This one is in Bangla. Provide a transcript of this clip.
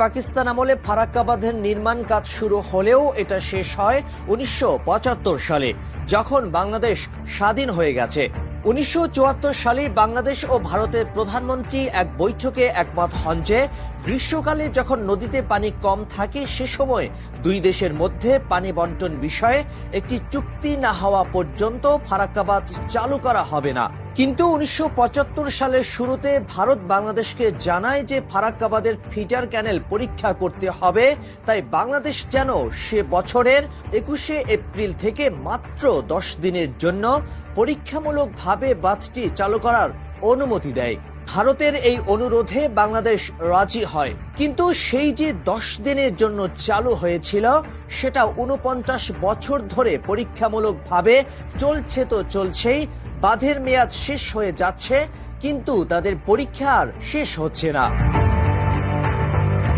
পাকিস্তান আমলে ফারাক্কা বাঁধের নির্মাণ কাজ শুরু হলেও এটা শেষ হয় 1975 সালে, যখন বাংলাদেশ স্বাধীন হয়ে গেছে। 1974 সালে বাংলাদেশ ও ভারতের প্রধানমন্ত্রী এক বৈঠকে একমত হন যে গ্রীষ্মকালে যখন নদীতে পানি কম থাকে সে সময় দুই দেশের মধ্যে পানি বন্টন বিষয়ে একটি চুক্তি না হওয়া পর্যন্ত ফারাক্কা বাঁধ চালু করা হবে না। কিন্তু 1975 সালের শুরুতে ভারত বাংলাদেশকে জানায় যে ফারাক্কা বাঁধের ফিডার ক্যানেল পরীক্ষা করতে হবে, তাই বাংলাদেশ যেন সে বছরের 21শে এপ্রিল থেকে মাত্র 10 দিনের জন্য পরীক্ষামূলকভাবে বাঁধটি চালু করার অনুমতি দেয়। ভারতের এই অনুরোধে বাংলাদেশ রাজি হয়, কিন্তু সেই যে 10 দিনের জন্য চালু হয়েছিল সেটা 49 বছর ধরে পরীক্ষামূলকভাবে চলছে তো চলছেই। বাঁধের মেয়াদ শেষ হয়ে যাচ্ছে, কিন্তু তাদের পরীক্ষা আর শেষ হচ্ছে না।